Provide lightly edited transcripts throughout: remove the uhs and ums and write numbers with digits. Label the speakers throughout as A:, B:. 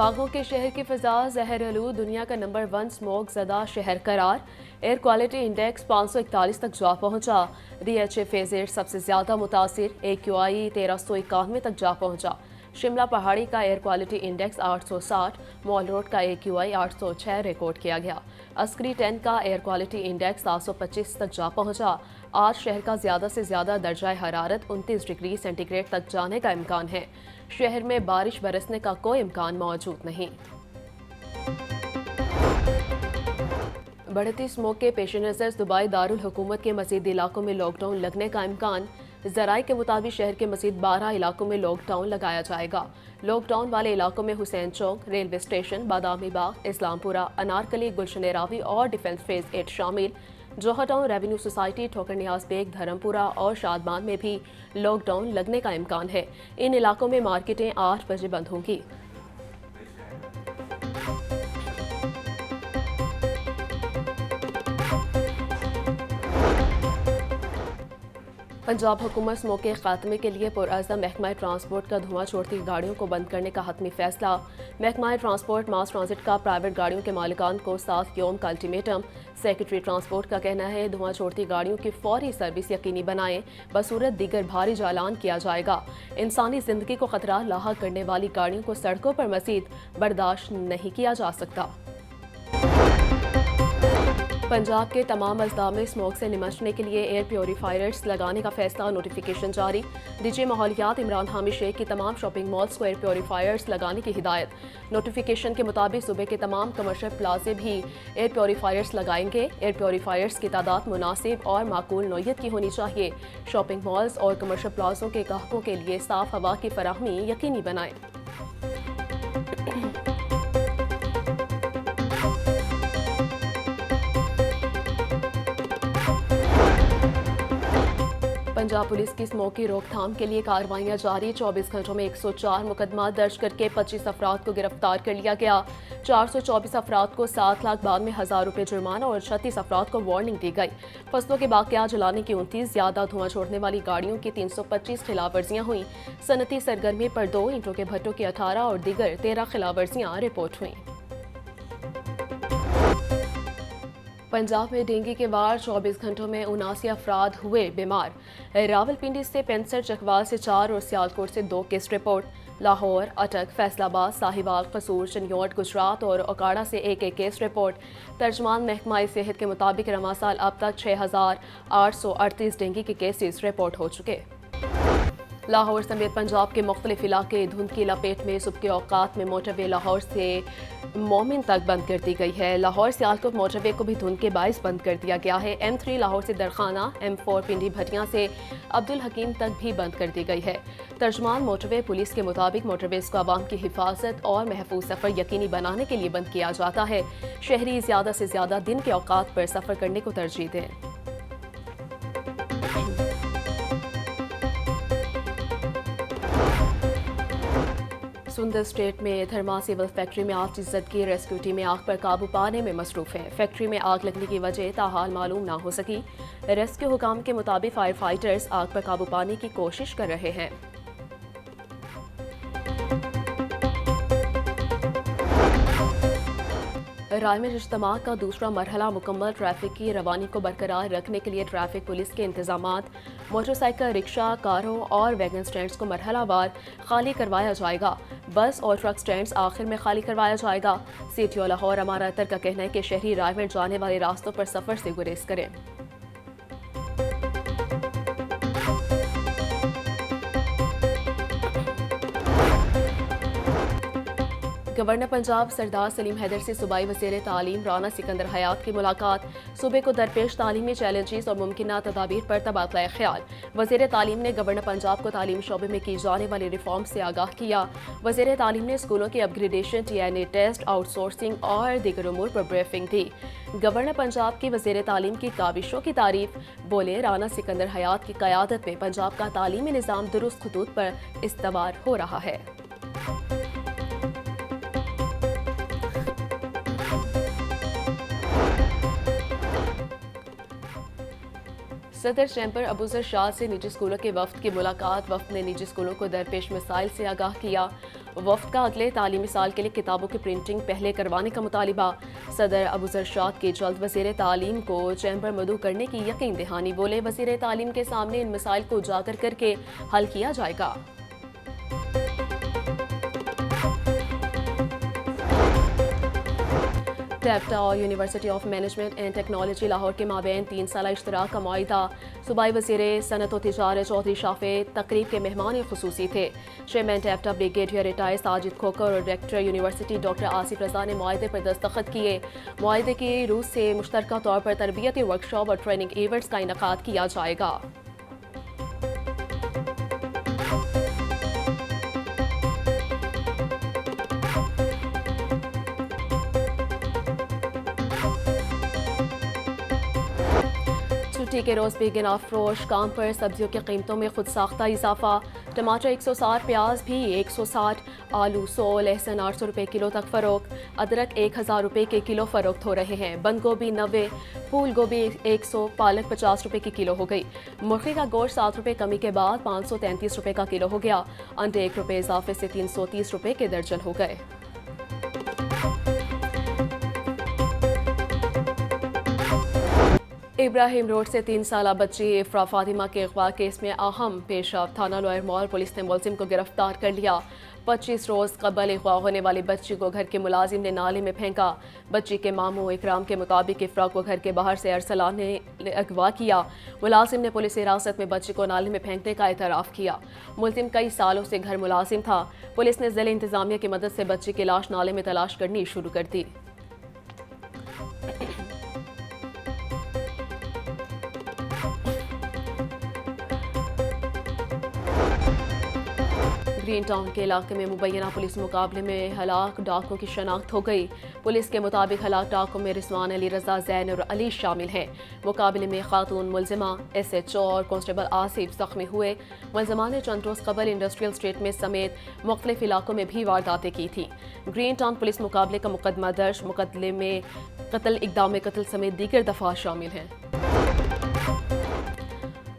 A: बागों के शहर की फिजा जहरआलूद दुनिया का नंबर 1 स्मोक ज़दा शहर करार। एयर क्वालिटी इंडेक्स 541 तक जा पहुंचा। DHA फेजेट सबसे ज़्यादा मुतासिर, AQI 1391 तक जा पहुंचा। शिमला पहाड़ी का air quality index 860, mall road का AQI 806 रिकॉर्ड किया गया। अस्करी 10 का एयर क्वालिटी इंडेक्स 725 तक जा पहुंचा। आज शहर का ज़्यादा से ज़्यादा दर्जा हरारत 29 डिग्री सेंटीग्रेड तक जाने का इम्कान है। शहर में बारिश बरसने का कोई इम्कान मौजूद नहीं। बढ़ती स्मोक के पेश नज़र दुबई दारुल हुकूमत के मज़ीद इलाकों में लॉकडाउन लगने का इम्कान। ज़राए के मुताबिक शहर के मज़ीद 12 इलाकों में लॉकडाउन लगाया जाएगा। लॉकडाउन वाले इलाकों में हुसैन चौक, रेलवे स्टेशन, बादामी बाग, इस्लामपुरा, अनारकली, गुलशन रावी और डिफेंस फेज 8 शामिल। जौहर टाउन, रेवेन्यू सोसाइटी, ठोकर नियाज बेग, धर्मपुरा और शादबान में भी लॉकडाउन लगने का इम्कान है। इन इलाकों में मार्केटें 8 बजे बंद होंगी। पंजाब हुकूमत स्मोक के खात्मे के लिए पुरअज़म महकमा ट्रांसपोर्ट का धुआं छोड़ती गाड़ियों को बंद करने का हतमी फैसला। महकमा ट्रांसपोर्ट मास ट्रांजिट का प्राइवेट गाड़ियों के मालिकान को 7 यौम का अल्टीमेटम। सेक्रेटरी ट्रांसपोर्ट का कहना है धुआं छोड़ती गाड़ियों की फौरी सर्विस यकीनी बनाएं, बसूरत दीगर भारी चालान किया जाएगा। इंसानी जिंदगी को खतरा लाहक करने वाली गाड़ियों को सड़कों पर मज़ीद बर्दाश्त नहीं किया जा सकता। पंजाब के तमाम अजला में स्मोक से निमटने के लिए एयर प्योरीफायर्स लगाने का फैसला, नोटिफिकेशन जारी। डीजी माहौलियात इमरान हामिद शेख की तमाम शॉपिंग मॉल्स को एयर प्योरीफायर्स लगाने की हिदायत। नोटिफिकेशन के मुताबिक सूबे के तमाम कमर्शियल प्लाजे भी एयर प्योरीफायर्स लगाएंगे। एयर प्योरीफायर्स की तादाद मुनासिब और माकूल नौयत की होनी चाहिए। शॉपिंग मॉल्स और कमर्शियल प्लाजों के ग्राहकों के लिए साफ हवा की फराहमी यकीनी बनाएं। पंजाब पुलिस की स्मोक की रोकथाम के लिए कार्रवाइयां जारी। 24 घंटों में 104 मुकदमा दर्ज करके 25 अफराद को गिरफ्तार कर लिया गया। 424 अफराद को 7,92,000 रुपये जुर्माना और 36 अफराद को वार्निंग दी गई। फसलों के बाकियात जलाने की 29, ज्यादा धुआं छोड़ने वाली गाड़ियों की 325 खिलाफवर्जियां हुई। सनती सरगर्मी पर 2, ईंटों के भट्टों की 18 और दीगर 13 खिलाफवर्जियां रिपोर्ट हुई। पंजाब में डेंगू के वार, 24 घंटों में 79 अफराद हुए बीमार। रावलपिंडी से 65, चकवाल से 4 और सियालकोट से 2 केस रिपोर्ट। लाहौर, अटक, फैसलाबाद, साहिवाल, कसूर, चनियोट, गुजरात और ओकाड़ा से 1-1 केस रिपोर्ट। तर्जमान महकमा सेहत के मुताबिक रवा साल अब तक 6,838 डेंगू के केसेस रिपोर्ट हो चुके। लाहौर समेत पंजाब के मुख्तलिफ इलाके धुंध की लपेट में। सुबह के औकात में मोटरवे लाहौर से मोमिन तक बंद कर दी गई है। लाहौर सियालकोट मोटरवे को भी धुंध के बाइस बंद कर दिया गया है। M3 लाहौर से दरखाना, M4 पिंडी भटियां से अब्दुल हकीम तक भी बंद कर दी गई है। तर्जमान मोटरवे पुलिस के मुताबिक मोटरवेज को आवाम की हिफाजत और महफूज सफर यकीनी बनाने के लिए बंद किया जाता है। शहरी ज्यादा से ज्यादा दिन के औकात पर सफर करने को तरजीह दें। सुंदर स्टेट में थर्मा सिविल फैक्ट्री में आग की ज़दगी। रेस्क्यू टीमें आग पर काबू पाने में मसरूफ है। फैक्ट्री में आग लगने की वजह ताहाल मालूम ना हो सकी। रेस्क्यू हुकाम के मुताबिक फायर फाइटर्स आग पर काबू पाने की कोशिश कर रहे हैं। राय में इज्तिमा का दूसरा मरहला मुकम्मल। ट्रैफिक की रवानी को बरकरार रखने के लिए ट्रैफिक पुलिस के इंतजामात। मोटरसाइकिल, रिक्शा, कारों और वैगन स्टैंड्स को मरहलावार खाली करवाया जाएगा। बस और ट्रक स्टैंड्स आखिर में खाली करवाया जाएगा। CTO लाहौर अमारा अतर का कहना है कि शहरी राय में जाने वाले रास्तों पर सफर से गुरेज करें। गवर्नर पंजाब सरदार सलीम हैदर से सूबाई वज़ीर तालीम राना सिकंदर हयात की मुलाकात। सूबे को दरपेश तालीमी चैलेंजेस और मुमकिन तदाबीर पर तबादला ख्याल। वज़ीर तालीम ने गवर्नर पंजाब को तालीमी शोबे में की जाने वाली रिफॉर्म से आगाह किया। वज़ीर तालीम ने स्कूलों की अपग्रेडेशन, TNA टेस्ट, आउटसोर्सिंग और दीगर उमूर पर ब्रीफिंग दी। गवर्नर पंजाब की वज़ीर तालीम की काविशों की तारीफ। बोले राना सिकंदर हयात की क़यादत में पंजाब का तालीमी निज़ाम दुरुस्त खतूत पर इस्तवार हो रहा है। सदर चैम्बर अबूजर शाह से निजी स्कूलों के वफ्द की मुलाकात। वफ्द ने निजी स्कूलों को दरपेश मसाइल से आगाह किया। वफ्द का अगले तालीमी साल के लिए किताबों की प्रिंटिंग पहले करवाने का मुतालिबा। सदर अबू जरशाद की जल्द वज़ीर तालीम को चैम्बर मदऊ करने की यकीन दहानी। बोले, वज़ीर तालीम के सामने इन मसाइल को उजागर करके हल किया जाएगा। टेप्टा और university of management and technology Lahore के माबैन 3 साला इश्तराक का मुआहिदा। सूबाई वज़ीर सनत व तिजारत चौधरी शाफे तकरीब के मेहमान खुसूसी थे। चेयरमैन टेप्टा ब्रिगेडियर रिटायर साजिद खोकर और डायरेक्टर यूनिवर्सिटी डॉक्टर आसिफ रजा ने मुआहिदे पर दस्तखत किए। मुआहिदे की रूस से मुश्तरका तौर पर तरबियती वर्कशॉप और ट्रेनिंग इवेंट्स का इनेकाद किया जाएगा। छुट्टी के रोज बेगिन अफरोश काम पर सब्जियों की कीमतों में खुद साख्ता इजाफा। टमाटर 160, प्याज भी 160, आलू 100, लहसुन 800 रुपये किलो तक फरोख्त। अदरक 1000 रुपये के किलो फरोख्त हो रहे हैं। बंद गोभी 90, फूल गोभी 100, पालक 50 रुपये की किलो हो गई। मुर्गी का गोश्त 7 रुपये कमी के बाद 533 रुपये का किलो हो गया। अंडे 1 रुपये इजाफे से 330 रुपये के दर्जन हो गए। इब्राहिम रोड से 3 साला बच्ची इफ्रा फातिमा के अगवा केस में अहम पेशरफ। थाना लॉयर मॉल पुलिस ने मुलजिम को गिरफ्तार कर लिया। 25 रोज कबल अगवा होने वाली बच्ची को घर के मुलाजिम ने नाले में फेंका। बच्ची के मामू इकराम के मुताबिक इफ्रा को घर के बाहर से अरसलान ने अगवा किया। मुलाजिम ने पुलिस हिरासत में बच्ची को नाले में फेंकने का एतराफ़ किया। मुलजिम कई सालों से घर मुलाजिम था। पुलिस ने जिला इंतजामिया की मदद से बच्ची की लाश नाले में तलाश करनी शुरू कर दी। ग्रीन टाउन के इलाके में मुबैना पुलिस मुकाबले में हलाक डाकुओं की शनाख्त हो गई। पुलिस के मुताबिक हलाक डाकुओं में रिजवान अली, रजा, जैन और अली शामिल हैं। मुकाबले में खातून मुलजिमा SHO और कांस्टेबल आसिफ जख्मी हुए। मुलजिमा ने चंद रोज कबल इंडस्ट्रियल स्टेट में समेत मुख्तलिफ इलाकों में भी वारदातें की थी। ग्रीन टाउन पुलिस मुकाबले का मुकदमा दर्ज। मुकदमे में कत्ल, इक़दाम कत्ल समेत दीगर दफात शामिल हैं।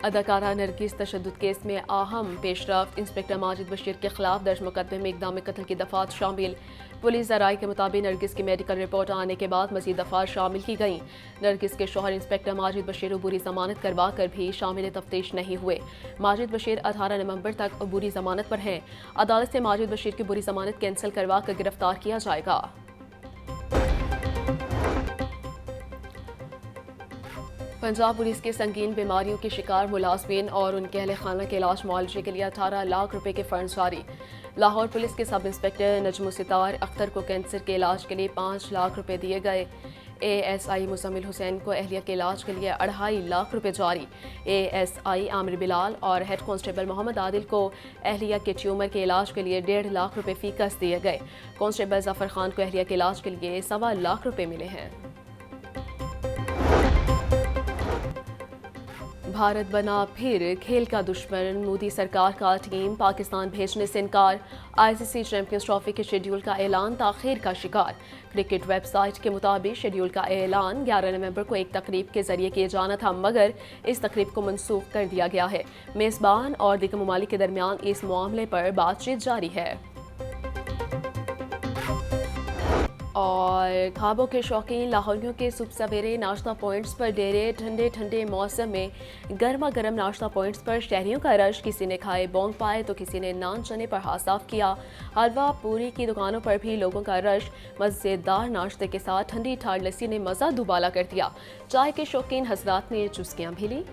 A: अदाकारा नरगिस तशद्दुद केस में अहम पेशरफ। इंस्पेक्टर माजिद बशीर के खिलाफ दर्ज मुकदमे में इक़दाम कत्ल की दफात शामिल। पुलिस ज़राए के मुताबिक नरगिस की मेडिकल रिपोर्ट आने के बाद मज़ीद दफात शामिल की गई। नरगिस के शौहर इंस्पेक्टर माजिद बशीर अबूरी जमानत करवा कर भी शामिल तफ्तीश नहीं हुए। माजिद बशीर 18 नवंबर तक अबूरी जमानत पर हैं। अदालत से माजिद बशीर की बुरी जमानत कैंसिल करवा कर गिरफ्तार किया जाएगा। पंजाब पुलिस के संगीन बीमारियों के शिकार मुलाजमीन और उनके अहले खाना के इलाज मुआवजे के लिए 18 लाख रुपए के फंड जारी। लाहौर पुलिस के सब इंस्पेक्टर नजमु सितार अख्तर को कैंसर के इलाज के लिए 5 लाख रुपए दिए गए। ASI मुजम्मिल हुसैन को अहलिया के इलाज के लिए 2.5 लाख रुपए जारी। ASI आमिर बिलाल और हेड कांस्टेबल मोहम्मद आदिल को अहलिया के ट्यूमर के इलाज के लिए 1.5 लाख रुपए फीकस दिए गए। कांस्टेबल जफर खान को अहलिया के इलाज के लिए 1.25 लाख रुपए मिले हैं। भारत बना फिर खेल का दुश्मन। मोदी सरकार का टीम पाकिस्तान भेजने से इनकार। ICC चैंपियंस ट्रॉफी के शेड्यूल का ऐलान ताखीर का शिकार। क्रिकेट वेबसाइट के मुताबिक शेड्यूल का ऐलान 11 नवंबर को एक तकरीब के जरिए किया जाना था, मगर इस तकरीब को मनसूख कर दिया गया है। मेज़बान और दीगर ममालिक के दरमियान इस मामले पर बातचीत जारी है। और ख्वाबों के शौकीन लाहौरियों के सुबह सवेरे नाश्ता पॉइंट्स पर डेरे। ठंडे ठंडे मौसम में गर्मा गर्म नाश्ता पॉइंट्स पर शहरियों का रश। किसी ने खाए बोंग पाए तो किसी ने नान चने पर हाथ साफ किया। हलवा पूरी की दुकानों पर भी लोगों का रश। मज़ेदार नाश्ते के साथ ठंडी ठार लस्सी ने मज़ा दुबाला कर दिया। चाय के शौकीन हजरात ने चुस्कियाँ भी ली।